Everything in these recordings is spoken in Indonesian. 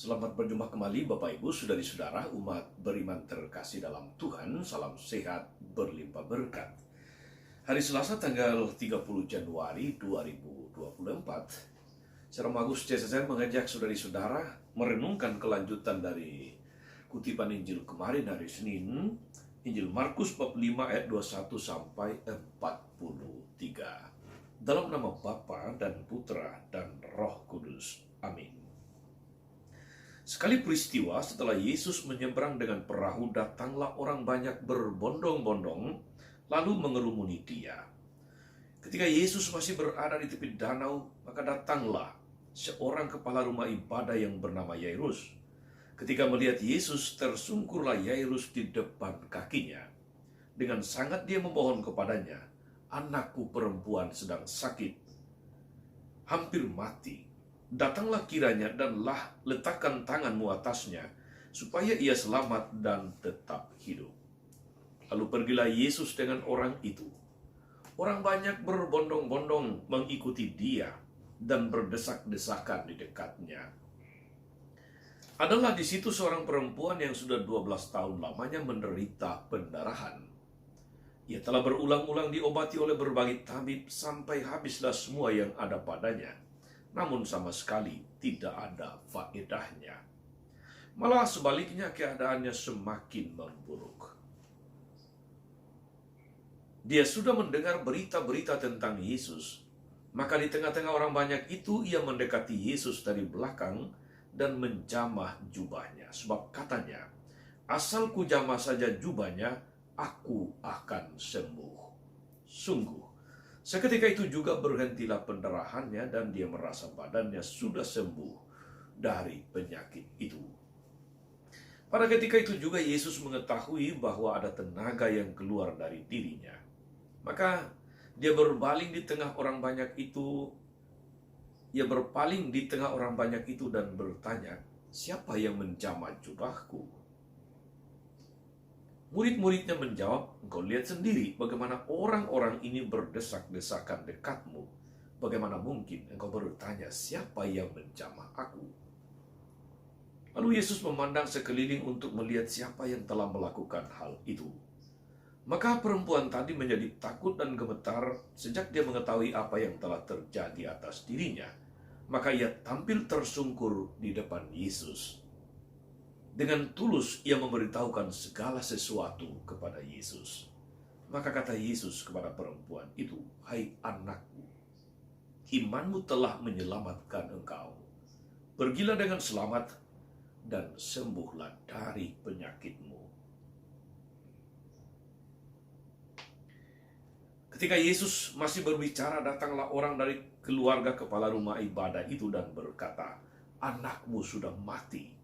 Selamat berjumpa kembali Bapak Ibu, saudari-saudara, umat beriman terkasih dalam Tuhan. Salam sehat, berlimpah berkat. Hari Selasa tanggal 30 Januari 2024, Seram Agus CSSR mengajak saudari-saudara merenungkan kelanjutan dari kutipan Injil kemarin hari Senin, Injil Markus bab 5 ayat 21 sampai 43. Dalam nama Bapa dan Putra dan Roh Kudus. Amin. Sekali peristiwa setelah Yesus menyeberang dengan perahu, datanglah orang banyak berbondong-bondong lalu mengerumuni dia. Ketika Yesus masih berada di tepi danau, maka datanglah seorang kepala rumah ibadah yang bernama Yairus. Ketika melihat Yesus, tersungkurlah Yairus di depan kakinya. Dengan sangat dia memohon kepadanya, "Anakku perempuan sedang sakit, hampir mati. Datanglah kiranya dan letakkan tanganmu atasnya, supaya ia selamat dan tetap hidup." Lalu pergilah Yesus dengan orang itu. Orang banyak berbondong-bondong mengikuti dia dan berdesak-desakan di dekatnya. Adalah di situ seorang perempuan yang sudah 12 tahun lamanya menderita pendarahan. Ia telah berulang-ulang diobati oleh berbagai tabib sampai habislah semua yang ada padanya. Namun sama sekali tidak ada faedahnya. Malah sebaliknya keadaannya semakin memburuk. Dia sudah mendengar berita-berita tentang Yesus. Maka di tengah-tengah orang banyak itu ia mendekati Yesus dari belakang dan menjamah jubahnya. Sebab katanya, "Asal kujamah saja jubahnya, aku akan sembuh." Sungguh, seketika itu juga berhentilah pendarahannya dan dia merasa badannya sudah sembuh dari penyakit itu. Pada ketika itu juga Yesus mengetahui bahwa ada tenaga yang keluar dari dirinya. Maka dia berpaling di tengah orang banyak itu. Ia berpaling di tengah orang banyak itu dan bertanya, "Siapa yang menjamah jubahku?" Murid-muridnya menjawab, "Engkau lihat sendiri bagaimana orang-orang ini berdesak-desakan dekatmu. Bagaimana mungkin engkau bertanya, siapa yang menjamah aku?" Lalu Yesus memandang sekeliling untuk melihat siapa yang telah melakukan hal itu. Maka perempuan tadi menjadi takut dan gemetar sejak dia mengetahui apa yang telah terjadi atas dirinya. Maka ia tampil tersungkur di depan Yesus. Dengan tulus ia memberitahukan segala sesuatu kepada Yesus. Maka kata Yesus kepada perempuan itu, "Hai anakku, imanmu telah menyelamatkan engkau. Pergilah dengan selamat dan sembuhlah dari penyakitmu." Ketika Yesus masih berbicara, datanglah orang dari keluarga kepala rumah ibadah itu dan berkata, "Anakmu sudah mati.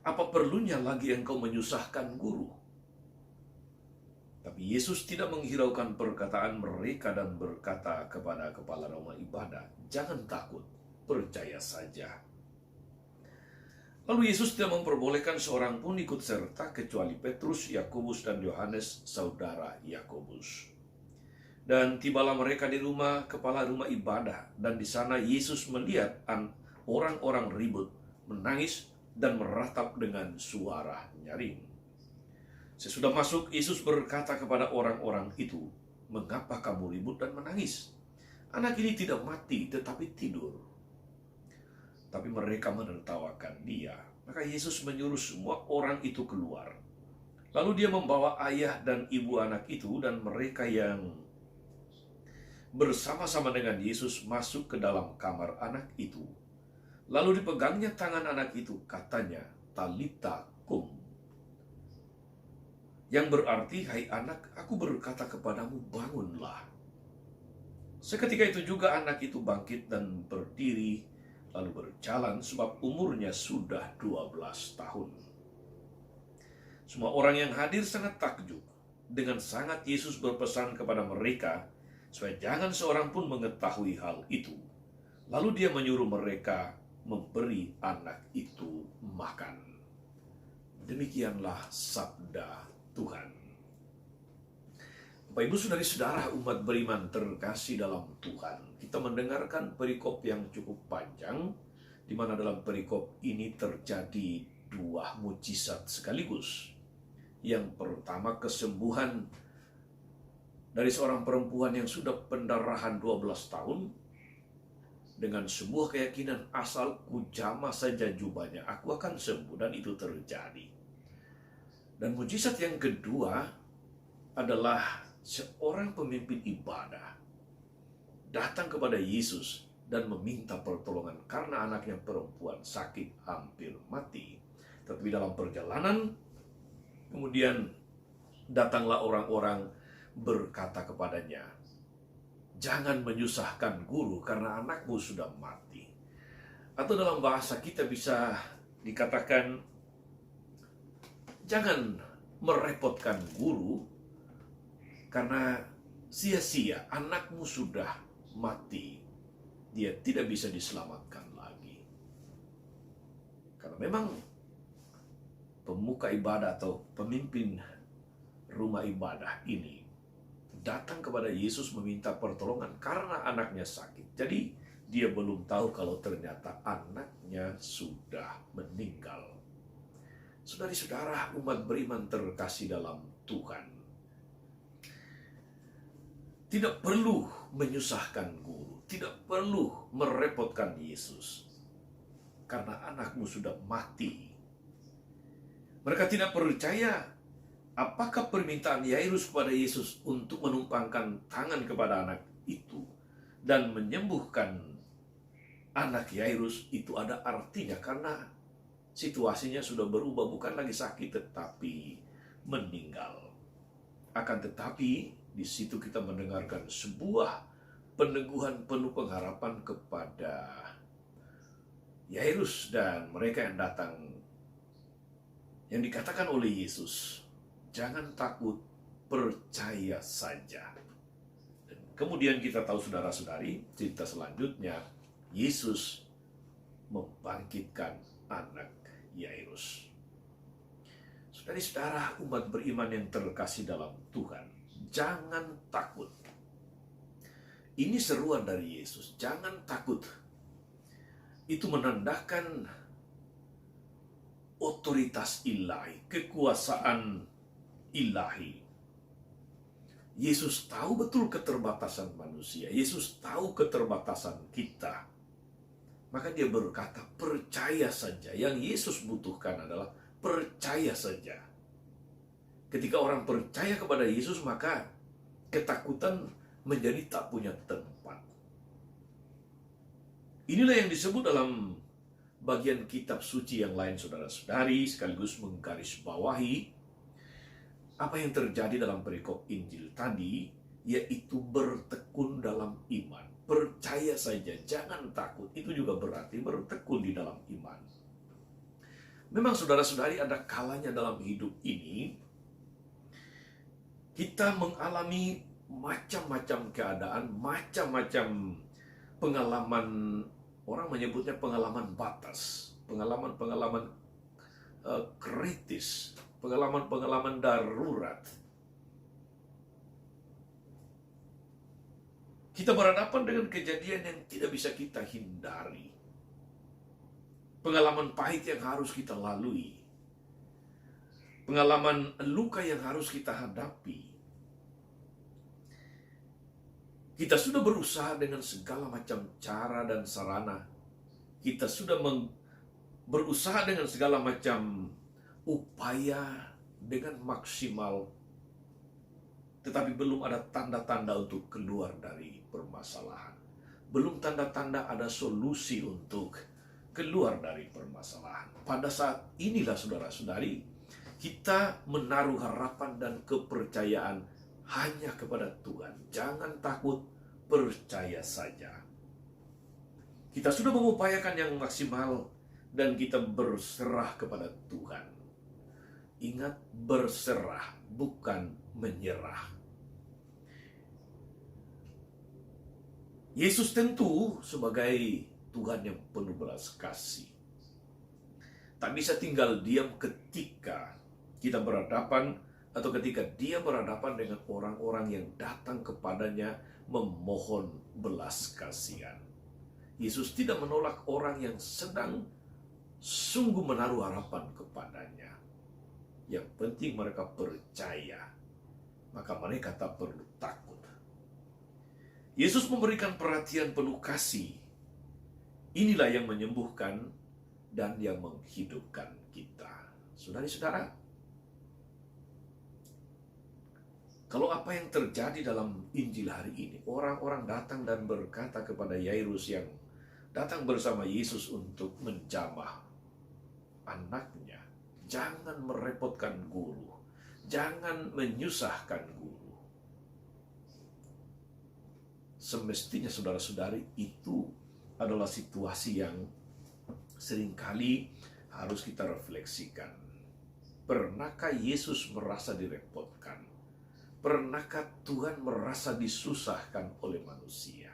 Apa perlunya lagi engkau menyusahkan guru?" Tapi Yesus tidak menghiraukan perkataan mereka dan berkata kepada kepala rumah ibadah, "Jangan takut, percaya saja." Lalu Yesus tidak memperbolehkan seorang pun ikut serta kecuali Petrus, Yakobus, dan Yohanes, saudara Yakobus. Dan tibalah mereka di rumah kepala rumah ibadah, dan di sana Yesus melihat orang-orang ribut, menangis, dan meratap dengan suara nyaring. Sesudah masuk, Yesus berkata kepada orang-orang itu, "Mengapa kamu ribut dan menangis? Anak ini tidak mati, tetapi tidur." Tapi mereka menertawakan dia. Maka Yesus menyuruh semua orang itu keluar. Lalu dia membawa ayah dan ibu anak itu dan mereka yang bersama-sama dengan Yesus masuk ke dalam kamar anak itu. Lalu dipegangnya tangan anak itu, katanya, "Talita kum," yang berarti, "Hai anak, aku berkata kepadamu, bangunlah." Seketika itu juga anak itu bangkit dan berdiri, lalu berjalan sebab umurnya sudah 12 tahun. Semua orang yang hadir sangat takjub. Dengan sangat Yesus berpesan kepada mereka supaya jangan seorang pun mengetahui hal itu. Lalu dia menyuruh mereka memberi anak itu makan. Demikianlah sabda Tuhan. Bapak Ibu saudari-saudara, umat beriman terkasih dalam Tuhan, kita mendengarkan perikop yang cukup panjang, di mana dalam perikop ini terjadi dua mujizat sekaligus. Yang pertama, kesembuhan dari seorang perempuan yang sudah pendarahan 12 tahun dengan sebuah keyakinan, asal ku jamah saja jubahnya, aku akan sembuh, dan itu terjadi. Dan mujizat yang kedua adalah seorang pemimpin ibadah datang kepada Yesus dan meminta pertolongan karena anaknya perempuan sakit hampir mati. Tetapi dalam perjalanan, kemudian datanglah orang-orang berkata kepadanya, jangan menyusahkan guru karena anakmu sudah mati. Atau dalam bahasa kita bisa dikatakan, jangan merepotkan guru karena sia-sia, anakmu sudah mati. Dia tidak bisa diselamatkan lagi. Karena memang pemuka ibadah atau pemimpin rumah ibadah ini datang kepada Yesus meminta pertolongan karena anaknya sakit. Jadi dia belum tahu kalau ternyata anaknya sudah meninggal. Saudari-saudara, umat beriman terkasih dalam Tuhan, tidak perlu menyusahkan guru, tidak perlu merepotkan Yesus, karena anakmu sudah mati. Mereka tidak percaya apakah permintaan Yairus kepada Yesus untuk menumpangkan tangan kepada anak itu dan menyembuhkan anak Yairus itu ada artinya, karena situasinya sudah berubah, bukan lagi sakit tetapi meninggal. Akan tetapi di situ kita mendengarkan sebuah peneguhan penuh pengharapan kepada Yairus dan mereka yang datang, yang dikatakan oleh Yesus, jangan takut, percaya saja. Dan kemudian kita tahu, saudara-saudari, cerita selanjutnya, Yesus membangkitkan anak Yairus. Saudara-saudara, umat beriman yang terkasih dalam Tuhan, jangan takut. Ini seruan dari Yesus, jangan takut. Itu menandakan otoritas ilahi, kekuasaan ilahi. Yesus tahu betul keterbatasan manusia. Yesus tahu keterbatasan kita. Maka dia berkata, percaya saja. Yang Yesus butuhkan adalah percaya saja. Ketika orang percaya kepada Yesus, maka ketakutan menjadi tak punya tempat. Inilah yang disebut dalam bagian kitab suci yang lain, saudara-saudari, sekaligus menggarisbawahi apa yang terjadi dalam perikop Injil tadi, yaitu bertekun dalam iman. Percaya saja, jangan takut. Itu juga berarti bertekun di dalam iman. Memang saudara-saudari, ada kalanya dalam hidup ini kita mengalami macam-macam keadaan, macam-macam pengalaman. Orang menyebutnya pengalaman batas, pengalaman-pengalaman kritis, pengalaman-pengalaman darurat. Kita berhadapan dengan kejadian yang tidak bisa kita hindari. Pengalaman pahit yang harus kita lalui. Pengalaman luka yang harus kita hadapi. Kita sudah berusaha dengan segala macam cara dan sarana. Kita sudah berusaha dengan segala macam upaya dengan maksimal. Tetapi belum ada tanda-tanda untuk keluar dari permasalahan. Belum tanda-tanda ada solusi untuk keluar dari permasalahan. Pada saat inilah, saudara-saudari, kita menaruh harapan dan kepercayaan hanya kepada Tuhan. Jangan takut, percaya saja. Kita sudah mengupayakan yang maksimal dan kita berserah kepada Tuhan. Ingat, berserah, bukan menyerah. Yesus tentu sebagai Tuhan yang penuh belas kasih, tak bisa tinggal diam ketika kita berhadapan atau ketika dia berhadapan dengan orang-orang yang datang kepadanya memohon belas kasihan. Yesus tidak menolak orang yang sedang sungguh menaruh harapan kepadanya. Yang penting mereka percaya, maka mereka tak perlu takut. Yesus memberikan perhatian penuh kasih. Inilah yang menyembuhkan dan yang menghidupkan kita. Saudara-saudara, kalau apa yang terjadi dalam Injil hari ini, orang-orang datang dan berkata kepada Yairus yang datang bersama Yesus untuk menjamah anaknya, jangan merepotkan guru, jangan menyusahkan guru. Semestinya saudara-saudari, itu adalah situasi yang seringkali harus kita refleksikan. Pernahkah Yesus merasa direpotkan? Pernahkah Tuhan merasa disusahkan oleh manusia?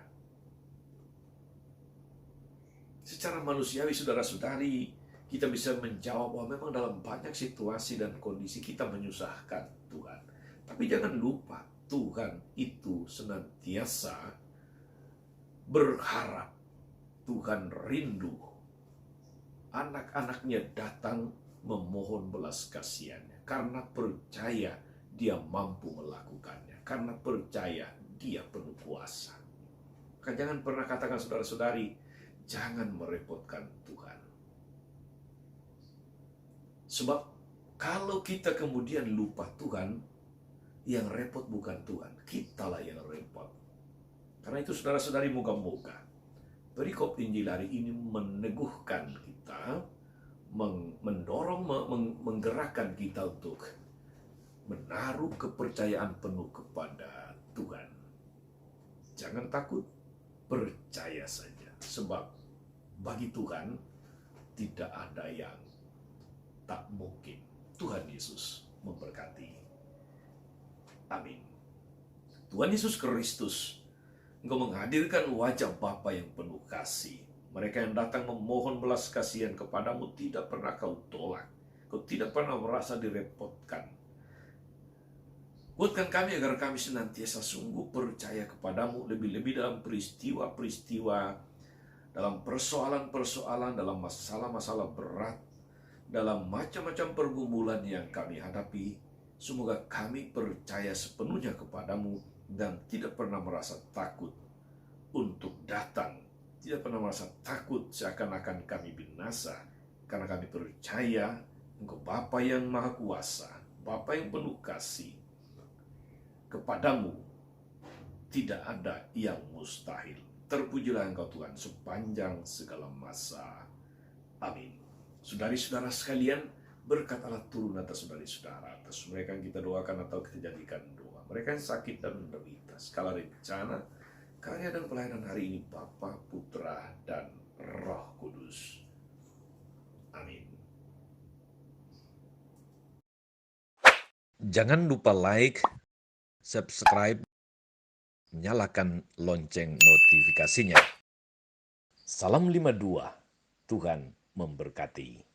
Secara manusiawi, saudara-saudari, kita bisa menjawab bahwa memang dalam banyak situasi dan kondisi kita menyusahkan Tuhan. Tapi jangan lupa, Tuhan itu senantiasa berharap, Tuhan rindu anak-anaknya datang memohon belas kasihannya, karena percaya dia mampu melakukannya, karena percaya dia penuh kuasa. Maka jangan pernah katakan saudara-saudari, jangan merepotkan Tuhan. Sebab kalau kita kemudian lupa Tuhan, yang repot bukan Tuhan, kitalah yang repot. Karena itu saudara-saudari, moga-moga perikop Injil hari ini meneguhkan kita, mendorong, menggerakkan kita untuk menaruh kepercayaan penuh kepada Tuhan. Jangan takut, percaya saja. Sebab bagi Tuhan tidak ada yang tak mungkin. Tuhan Yesus memberkati. Amin. Tuhan Yesus Kristus, Engkau menghadirkan wajah Bapa yang penuh kasih. Mereka yang datang memohon belas kasihan kepadamu tidak pernah kau tolak. Kau tidak pernah merasa direpotkan. Kuatkan kami agar kami senantiasa sungguh percaya kepadamu, lebih-lebih dalam peristiwa-peristiwa, dalam persoalan-persoalan, dalam masalah-masalah berat, dalam macam-macam pergumulan yang kami hadapi. Semoga kami percaya sepenuhnya kepadamu dan tidak pernah merasa takut untuk datang, tidak pernah merasa takut seakan-akan kami binasa, karena kami percaya Engkau Bapa yang Maha Kuasa, Bapa yang penuh kasih. Kepadamu tidak ada yang mustahil. Terpujilah Engkau Tuhan sepanjang segala masa. Amin. Saudari-saudara sekalian, berkat Allah turun atas saudari-saudara, atas mereka yang kita doakan atau kita jadikan doa, mereka yang sakit dan menderita, segala rencana, karya dan pelayanan hari ini Bapa, Putra, dan Roh Kudus. Amin. Jangan lupa like, subscribe, nyalakan lonceng notifikasinya. Salam 52, Tuhan memberkati.